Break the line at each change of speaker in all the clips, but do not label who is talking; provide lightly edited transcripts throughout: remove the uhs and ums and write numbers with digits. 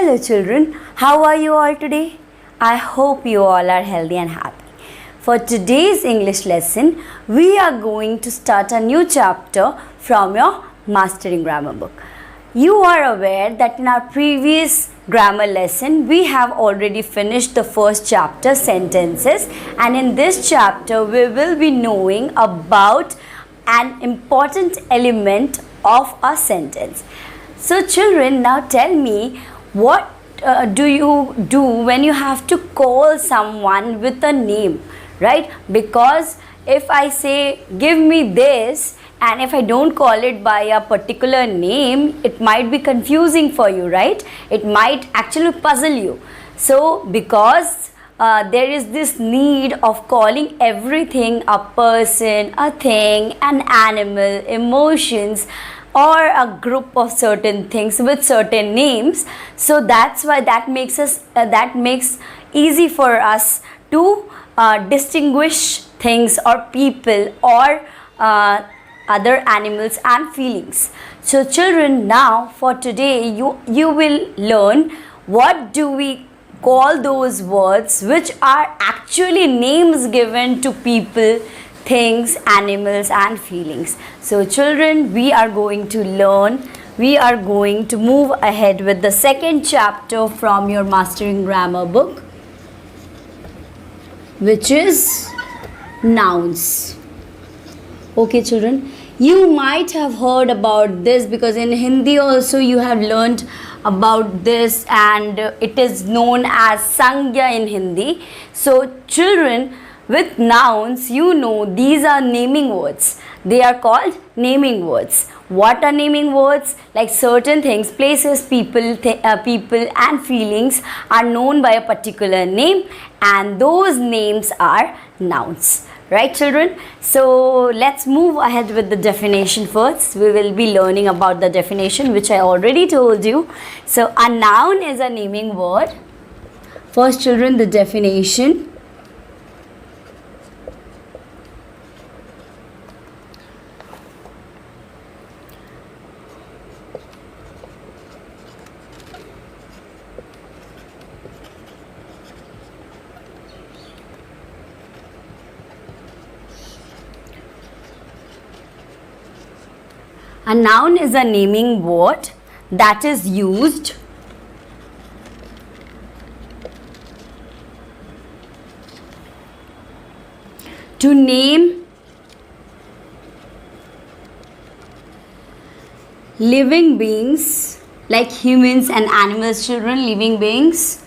Hello children, how are you all today? I hope you all are healthy and happy. For today's English lesson, we are going to start a new chapter from your Mastering Grammar book. You are aware that in our previous grammar lesson, we have already finished the first chapter, sentences, and in this chapter, we will be knowing about an important element of a sentence. So children, now tell me, what do you do when you have to call someone with a name, right? Because if I say give me this and if I don't call it by a particular name, it might be confusing for you, right? It might actually puzzle you. So because there is this need of calling everything, a person, a thing, an animal, emotions, or a group of certain things with certain names, so that's why that makes easy for us to distinguish things or people or other animals and feelings. So children, now for today you will learn what do we call those words which are actually names given to people, things, animals and feelings. So children, we are going to move ahead with the second chapter from your Mastering Grammar book, which is nouns. Okay children, you might have heard about this because in Hindi also you have learned about this, and it is known as Sangya in Hindi. So children, with nouns, you know these are naming words. They are called naming words. What are naming words? Like certain things, places, people and feelings are known by a particular name, and those names are nouns. Right children? So let's move ahead with the definition first. We will be learning about the definition, which I already told you. So a noun is a naming word. First children, the definition. A noun is a naming word that is used to name living beings like humans and animals, children, living beings,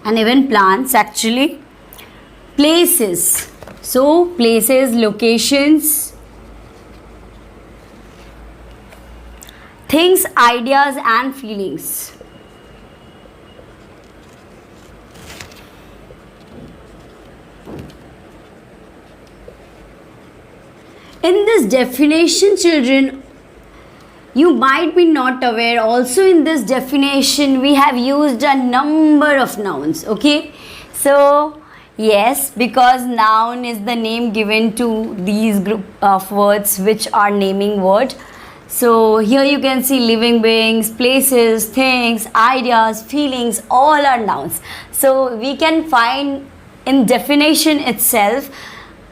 and even plants actually, places, so places, locations, things, ideas and feelings. In this definition children, you might be not aware, also in this definition we have used a number of nouns. Okay, so yes, because noun is the name given to these group of words which are naming word. So here you can see living beings, places, things, ideas, feelings, all are nouns. So we can find in definition itself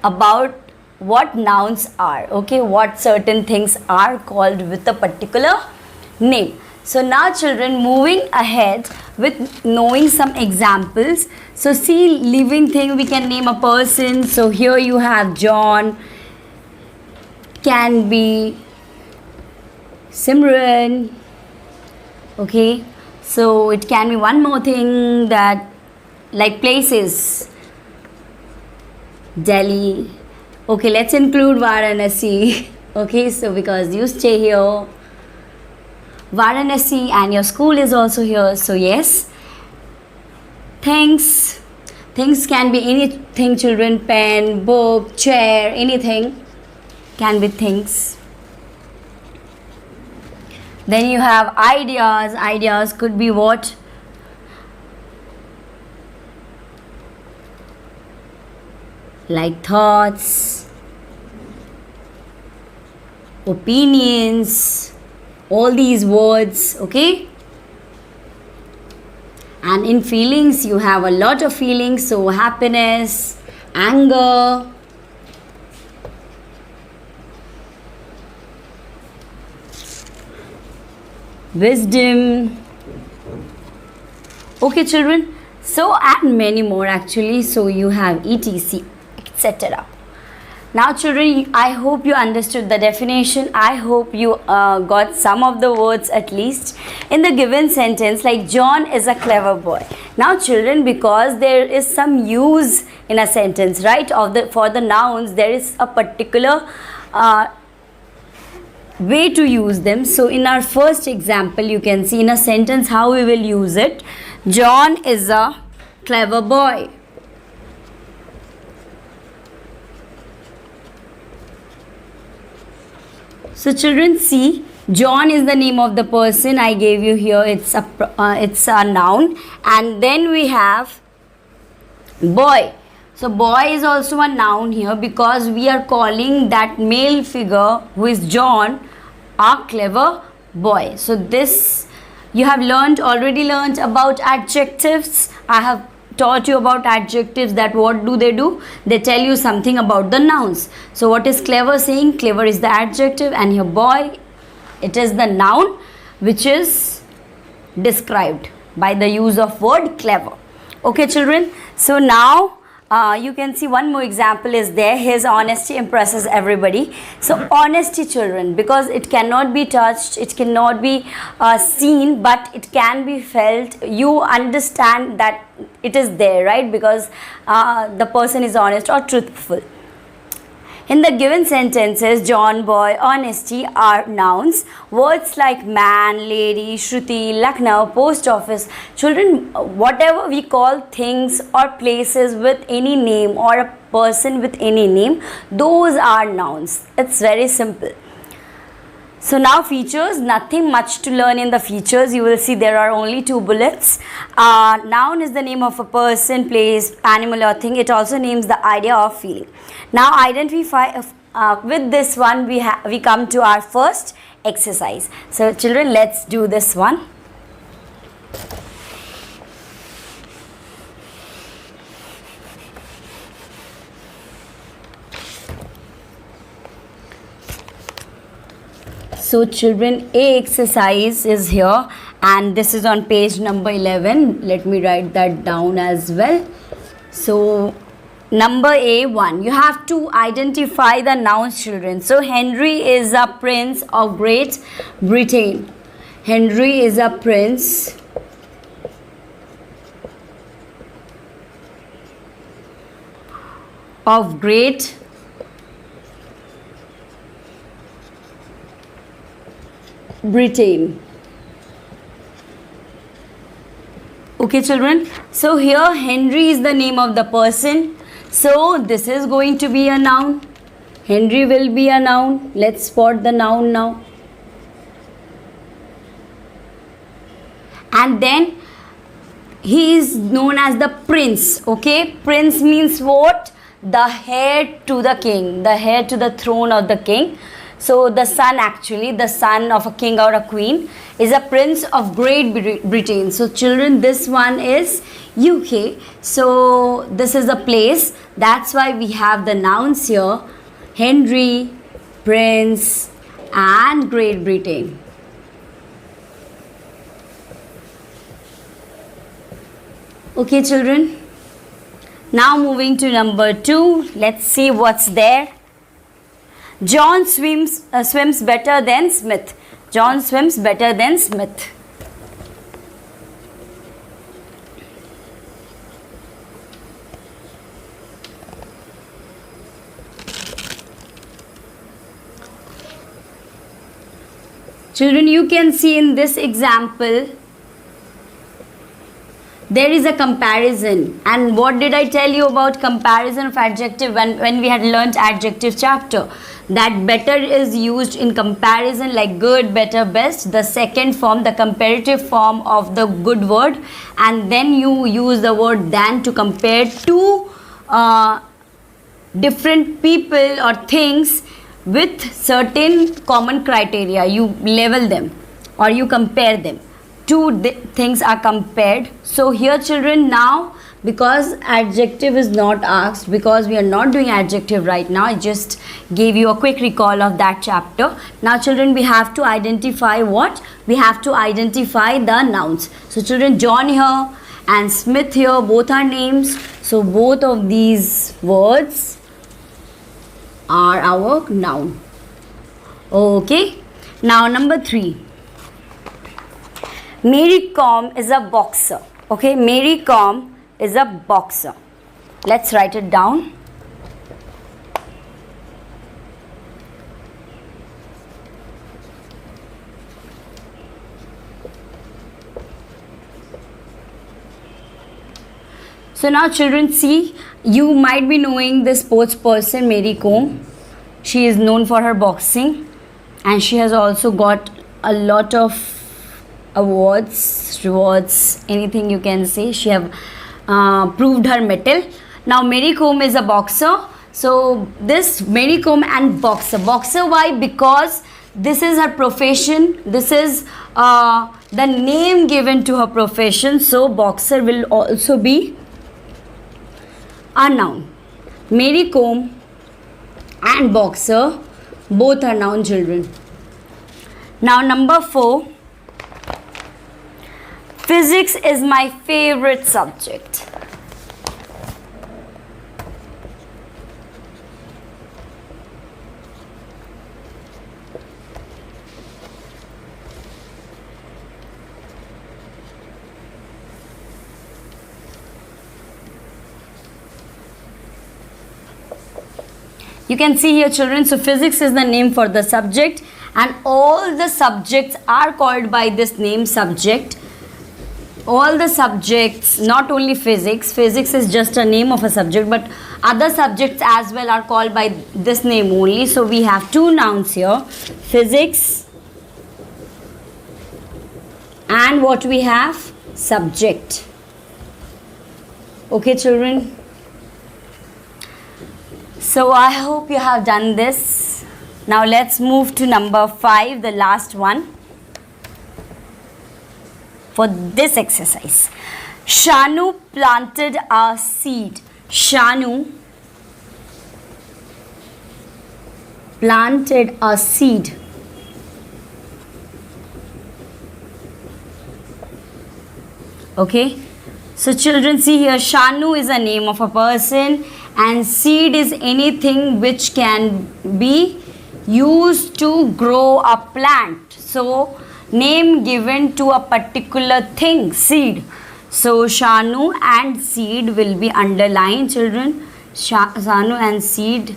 about what nouns are, okay, what certain things are called with a particular name. So now children, moving ahead with knowing some examples. So see, living thing, we can name a person. So here you have John, can be Simran. Okay, so it can be one more thing, that like places, Delhi. Okay, let's include Varanasi. Okay, so because you stay here, Varanasi, and your school is also here. So yes, things can be anything children, pen, book, chair, anything can be things. Then you have ideas. Ideas could be what? Like thoughts, opinions, all these words, okay? And in feelings, you have a lot of feelings. So happiness, anger, wisdom. Okay, children. So and many more actually. So you have etc, etc. Now children, I hope you understood the definition. I hope you got some of the words at least. In the given sentence, like John is a clever boy. Now children, because there is some use in a sentence, right, for the nouns, there is a particular way to use them. So in our first example, you can see in a sentence how we will use it. John is a clever boy. So children, see, John is the name of the person I gave you here. It's a noun. And then we have boy. So boy is also a noun here because we are calling that male figure who is John a clever boy. So this you have already learned about adjectives. I have taught you about adjectives, that what do? They tell you something about the nouns. So what is clever saying? Clever is the adjective, and here boy, it is the noun which is described by the use of word clever. Okay children, so now you can see one more example is there. His honesty impresses everybody. So honesty children, because it cannot be touched, it cannot be seen, but it can be felt. You understand that it is there, right? Because the person is honest or truthful. In the given sentences, John, boy, honesty are nouns. Words like man, lady, Shruti, Lucknow, post office. Children, whatever we call things or places with any name or a person with any name, those are nouns. It's very simple. So now features, nothing much to learn in the features. You will see there are only 2 bullets. Noun is the name of a person, place, animal or thing. It also names the idea of feeling. Now identify, with this one we come to our first exercise. So children, let's do this one. So children, A exercise is here and this is on page number 11. Let me write that down as well. So number A1, you have to identify the nouns children. So Henry is a prince of Great Britain. Henry is a prince of Great Britain. Okay children, so here Henry is the name of the person, so this is going to be a noun. Henry will be a noun. Let's spot the noun now. And then he is known as the prince. Okay, prince means what? The heir to the king, the heir to the throne of the king. So the son, actually the son of a king or a queen, is a prince of Great Britain. So children, this one is UK. So this is a place. That's why we have the nouns here: Henry, prince and Great Britain. Okay children, now moving to number 2. Let's see what's there. John swims better than Smith. John swims better than Smith. Children, you can see in this example there is a comparison. And what did I tell you about comparison of adjective when we had learnt adjective chapter? That better is used in comparison, like good, better, best, the second form, the comparative form of the good word, and then you use the word than to compare two different people or things with certain common criteria. You level them or you compare them. Two things are compared. So here children, now because adjective is not asked, because we are not doing adjective right now, I just gave you a quick recall of that chapter. Now children, we have to identify what? We have to identify the nouns. So children, John here and Smith here, both are names. So both of these words are our noun. Okay. Now number 3. Mary Kom is a boxer. Okay, Mary Kom is a boxer. Let's write it down. So now children, see, you might be knowing this sports person Mary Kom. She is known for her boxing and she has also got a lot of awards, rewards, anything you can say. She have proved her mettle. Now Mary Kom is a boxer. So this Mary Kom and boxer. Boxer, why? Because this is her profession. This is the name given to her profession. So boxer will also be a noun. Mary Kom and boxer, both are noun children. Now number 4. Physics is my favorite subject. You can see here children, so physics is the name for the subject and all the subjects are called by this name subject. All the subjects, not only physics is just a name of a subject, but other subjects as well are called by this name only. So we have 2 nouns here, physics and what we have, subject. Okay children, so I hope you have done this. Now let's move to number 5, the last one for this exercise. Shanu planted a seed. Shanu planted a seed. Okay, so children, see here, Shanu is a name of a person and seed is anything which can be used to grow a plant. So name given to a particular thing, seed. So Shanu and seed will be underlined children. Shanu and seed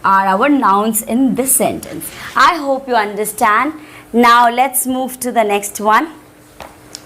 are our nouns in this sentence. I hope you understand. Now let's move to the next one,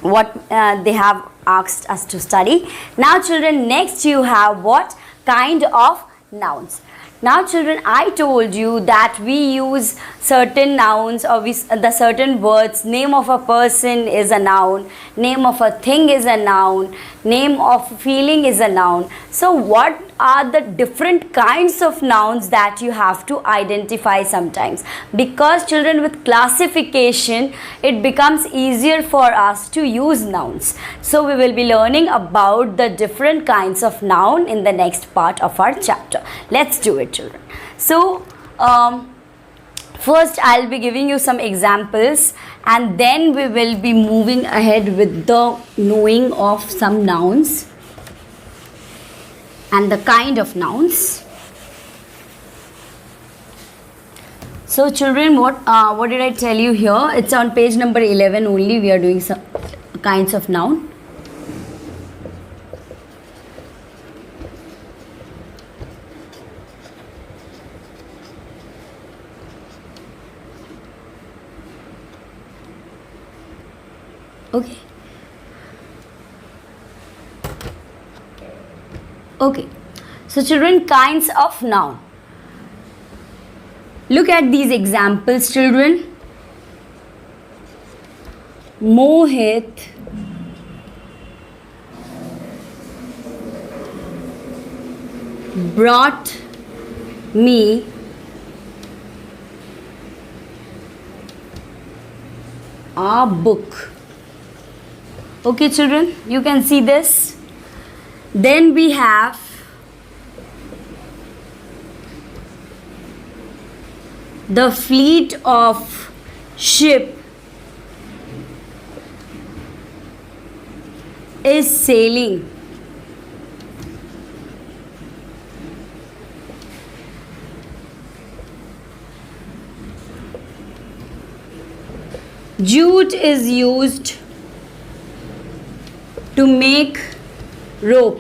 what they have asked us to study. Now children, next you have what kind of nouns. Now children, I told you that we use certain nouns or the certain words. Name of a person is a noun, name of a thing is a noun, name of feeling is a noun. So what are the different kinds of nouns that you have to identify sometimes? Because children, with classification it becomes easier for us to use nouns. So we will be learning about the different kinds of noun in the next part of our chapter. Let's do it children. So first I'll be giving you some examples and then we will be moving ahead with the knowing of some nouns and the kind of nouns. So children, what did I tell you here? It's on page number 11 only. We are doing some kinds of noun. Okay. Okay, so children, kinds of noun. Look at these examples children. Mohit brought me a book. Okay children, you can see this. Then we have the fleet of ship is sailing. Jute is used to make rope.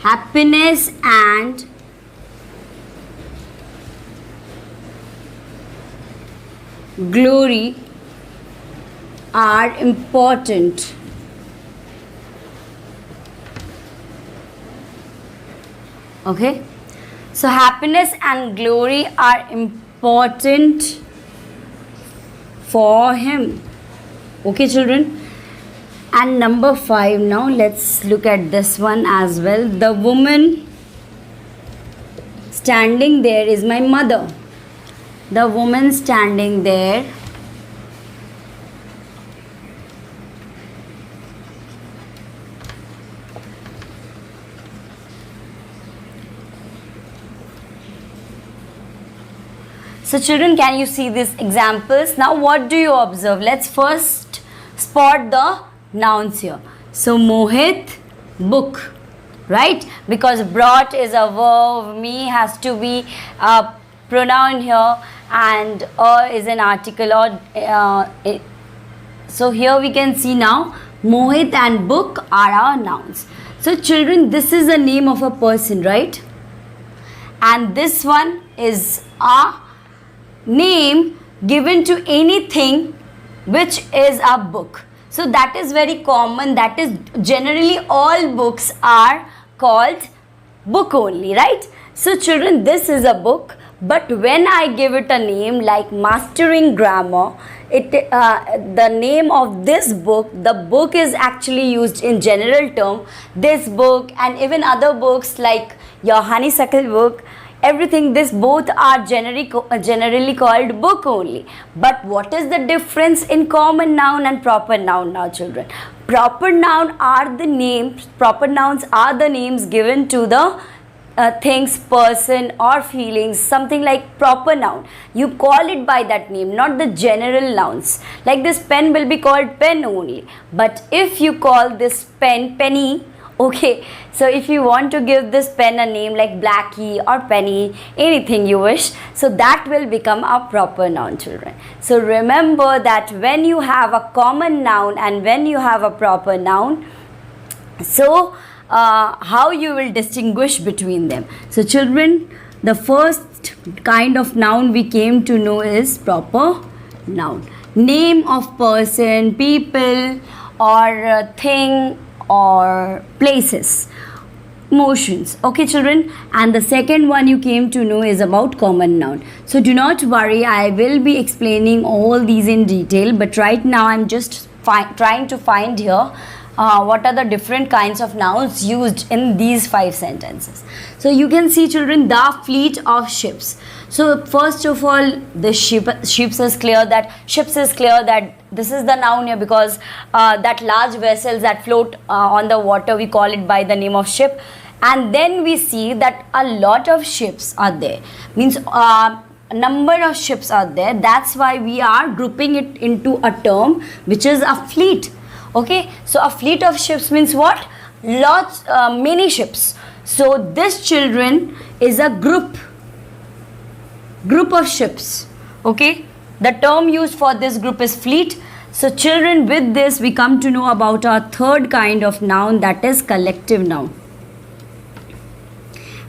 Happiness and glory are important. Okay, so happiness and glory are important for him. Okay children, and number 5, now let's look at this one as well. The woman standing there is my mother. The woman standing there So children, can you see these examples? Now what do you observe? Let's first spot the nouns here. So Mohit, book, right? Because brought is a verb, me has to be a pronoun here, and is an article. So here we can see now Mohit and book are our nouns. So children, this is the name of a person, right? And this one is a name given to anything which is a book. So that is very common. That is generally all books are called book only, right? So children, this is a book, but when I give it a name like Mastering Grammar, the name of this book, the book is actually used in general term. This book and even other books like your honeysuckle book, everything, this both are generally called book only. But what is the difference in common noun and proper noun now children? Proper nouns are the names given to the things, person or feelings, something like proper noun. You call it by that name, not the general nouns. Like this pen will be called pen only. But if you call this pen penny, okay, so if you want to give this pen a name like Blackie or Penny, anything you wish, so that will become a proper noun children. So remember that when you have a common noun and when you have a proper noun, so how you will distinguish between them. So children, the first kind of noun we came to know is proper noun. Name of person, people or thing or places, motions. Okay children, and the second one you came to know is about common noun. So do not worry, I will be explaining all these in detail, but right now I'm just trying to find here what are the different kinds of nouns used in these 5 sentences. So you can see children, the fleet of ships. So first of all, the ships is clear that this is the noun here, because that large vessels that float on the water, we call it by the name of ship. And then we see that a lot of ships are there, means number of ships are there. That's why we are grouping it into a term which is a fleet. Okay, so a fleet of ships means what? Lots, many ships. So this children is a group of ships. Okay, the term used for this group is fleet. So children, with this we come to know about our third kind of noun, that is collective noun.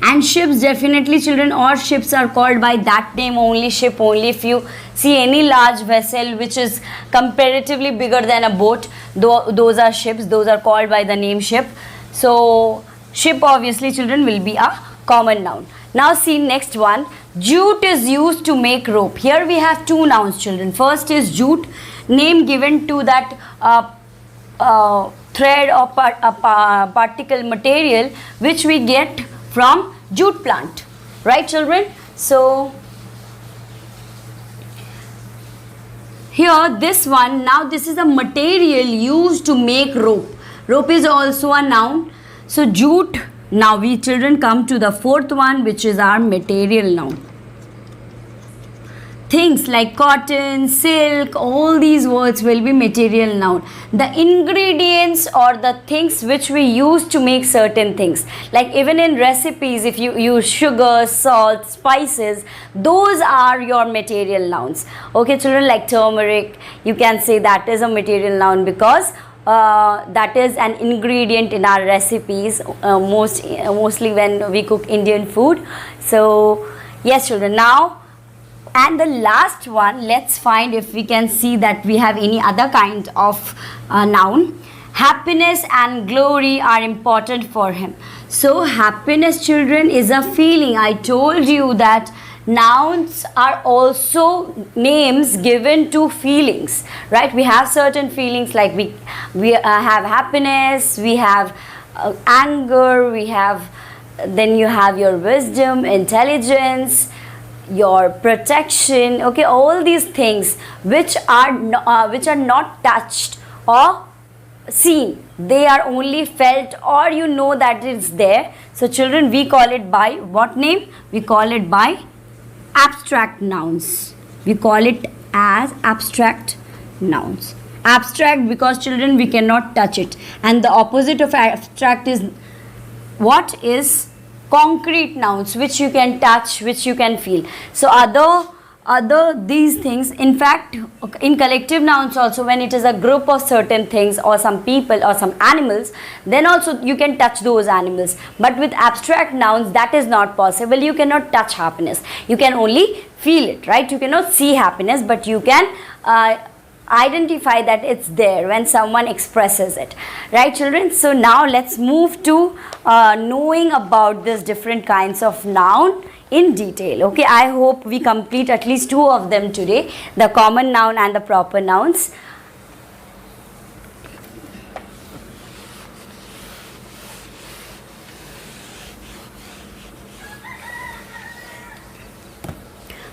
And ships, definitely children, all ships are called by that name only, ship only. If you see any large vessel which is comparatively bigger than a boat, those are ships, those are called by the name ship. So ship obviously children will be a common noun. Now see next one. Jute is used to make rope. Here we have two nouns, children. First is jute, name given to that thread or particle material which we get from jute plant. Right, children? So here this one, now this is a material used to make rope. Rope is also a noun. So jute. Now we children come to the fourth one, which is our material noun. Things like cotton, silk, all these words will be material noun. The ingredients or the things which we use to make certain things, like even in recipes, if you use sugar, salt, spices, those are your material nouns. Okay, children, like turmeric, you can say that is a material noun because that is an ingredient in our recipes, mostly when we cook Indian food. So yes, children. Now, and the last one, let's find if we can see that we have any other kind of noun. Happiness and glory are important for him. So happiness, children, is a feeling. I told you that nouns are also names given to feelings, right? We have certain feelings, like we have happiness, we have anger, we have, then you have your wisdom, intelligence, your protection. Okay, all these things which are not touched or seen, they are only felt, or you know that it's there. So children, we call it by what name? We call it by abstract nouns. We call it as abstract nouns. Abstract because, children, we cannot touch it, and the opposite of abstract is what? Is concrete nouns, which you can touch, which you can feel. So other these things, in fact, in collective nouns also, when it is a group of certain things or some people or some animals, then also you can touch those animals. But with abstract nouns, that is not possible. You cannot touch happiness, you can only feel it, right? You cannot see happiness, but you can identify that it's there when someone expresses it, right, children? So now let's move to knowing about these different kinds of noun in detail. Okay, I hope we complete at least two of them today, the common noun and the proper nouns.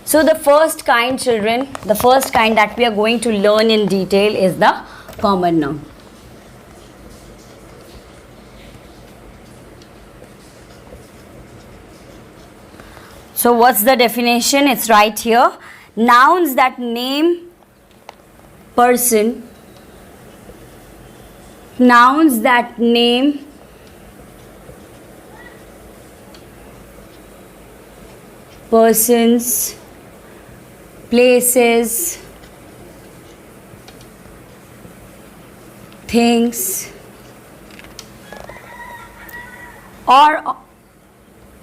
So the first kind, children, the first kind that we are going to learn in detail is the common noun. So what's the definition? It's right here. Nouns that name person, nouns that name persons, places, things, or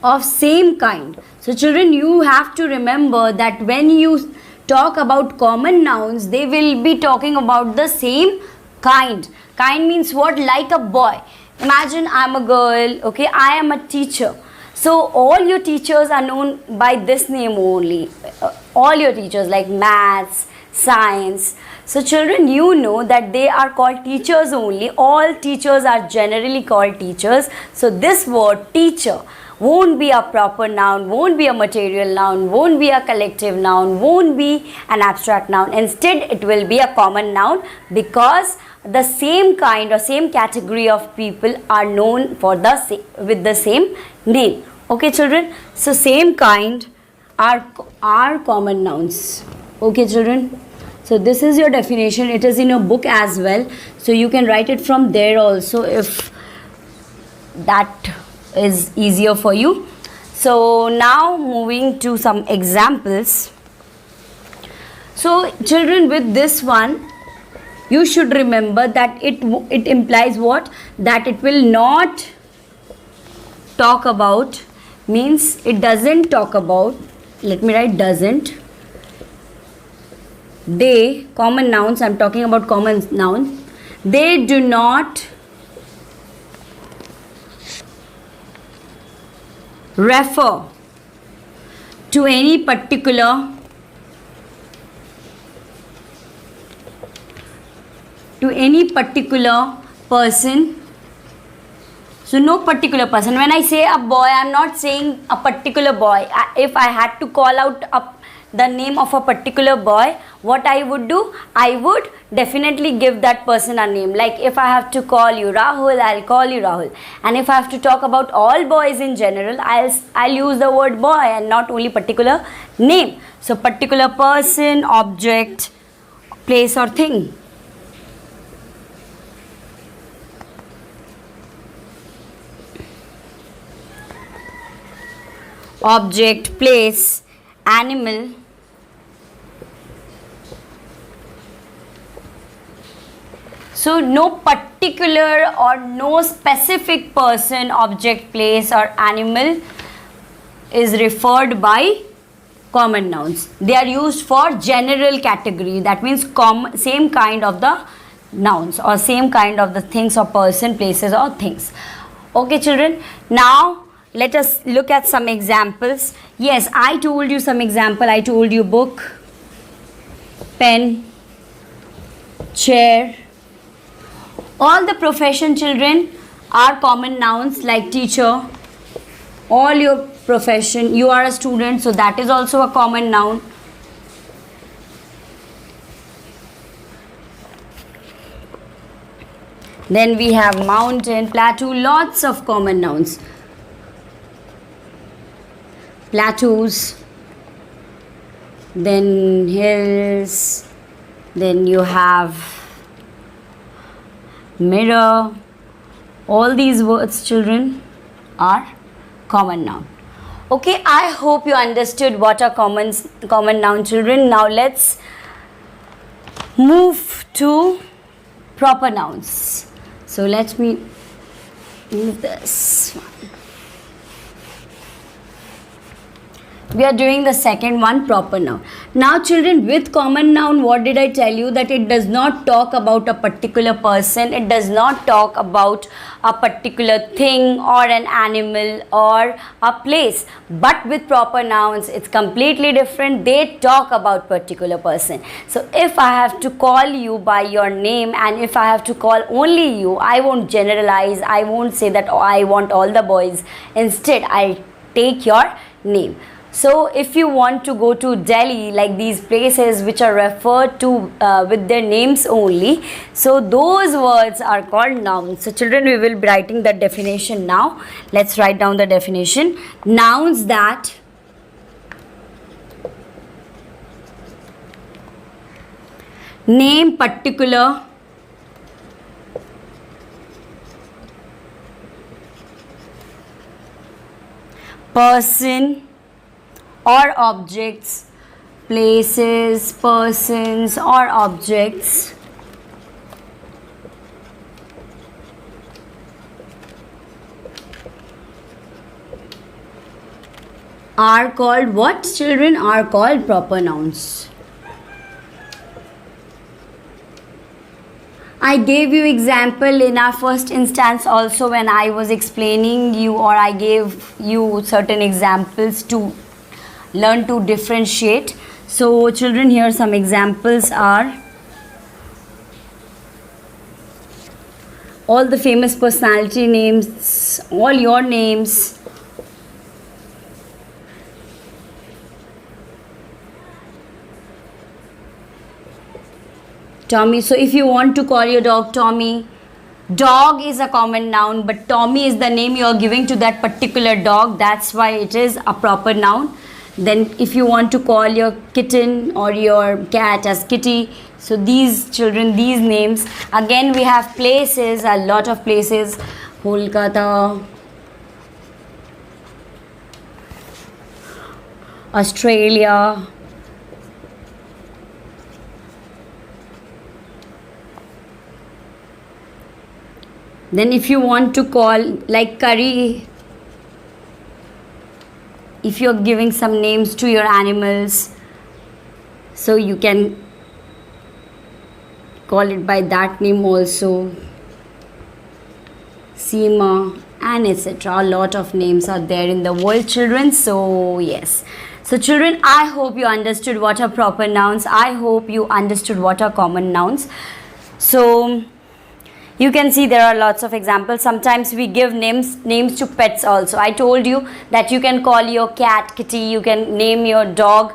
of same kind. So children, you have to remember that when you talk about common nouns, they will be talking about the same kind. Kind means what? Like a boy. Imagine I'm a girl, okay, I am a teacher. So all your teachers are known by this name only. All your teachers, like maths, science. So children, you know that they are called teachers only. All teachers are generally called teachers. So this word teacher won't be a proper noun, won't be a material noun, won't be a collective noun, won't be an abstract noun. Instead, it will be a common noun, because the same kind or same category of people are known for with the same name. Okay, children? So same kind are common nouns. Okay, children? So this is your definition. It is in your book as well. So you can write it from there also if that is easier for you. So now moving to some examples. So children, with this one, you should remember that it implies what? That it will not talk about, means it doesn't talk about, let me write doesn't. They, common nouns, I'm talking about common nouns, they do not refer to any particular person. So no particular person. When I say a boy, I'm not saying a particular boy. If I had to call out the name of a particular boy, what I would do, I would definitely give that person a name. Like if I have to call you Rahul, I'll call you Rahul. And if I have to talk about all boys in general, I'll use the word boy and not only particular name. So particular person, object, place or thing. Object, place, animal, so no particular or no specific person, object, place or animal is referred by common nouns. They are used for general category, that means same kind of the nouns or same kind of the things or person, places or things. Okay children, now let us look at some examples. Yes, I told you some example. I told you book, pen, chair. All the profession children are common nouns like teacher. All your profession, you are a student, so that is also a common noun. Then we have mountain, plateau, lots of common nouns. Plateaus, then hills, then you have mirror. All these words children are common noun. Okay, I hope you understood what are common noun children. Now let's move to proper nouns. So let me move this one. We are doing the second one, proper noun. Now children, with common noun, what did I tell you? That it does not talk about a particular person, it does not talk about a particular thing or an animal or a place. But with proper nouns, it's completely different. They talk about particular person. So if I have to call you by your name and if I have to call only you, I won't generalize. I won't say that I want all the boys. Instead, I'll take your name. So if you want to go to Delhi, like these places which are referred to with their names only, so those words are called nouns. So children, we will be writing the definition now. Let's write down the definition. Nouns that name particular person or objects, places, persons or objects are called what children? Are called proper nouns. I gave you example in our first instance also when I was explaining you, or I gave you certain examples to learn to differentiate. So children, here some examples are all the famous personality names, all your names, Tommy. So if you want to call your dog Tommy, dog is a common noun, but Tommy is the name you are giving to that particular dog. That's why it is a proper noun. Then if you want to call your kitten or your cat as Kitty, so these children, these names. Again we have places, a lot of places, Kolkata, Australia, then if you want to call like curry, if you're giving some names to your animals, so you can call it by that name also, Seema and etc. A lot of names are there in the world children. So yes, So children, I hope you understood what are proper nouns. I hope you understood what are common nouns. So you can see there are lots of examples. Sometimes we give names to pets also. I told you that you can call your cat Kitty, you can name your dog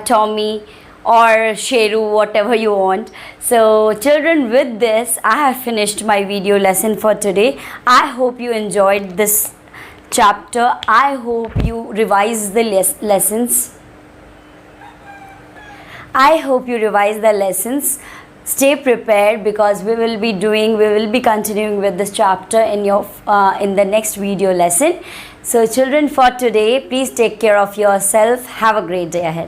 Tommy or Sheru, whatever you want. So children, with this I have finished my video lesson for today. I hope you enjoyed this chapter. I hope you revise the lessons. I hope you revise the lessons. Stay prepared, because we will be continuing with this chapter in the next video lesson. So children, for today, please take care of yourself. Have a great day ahead.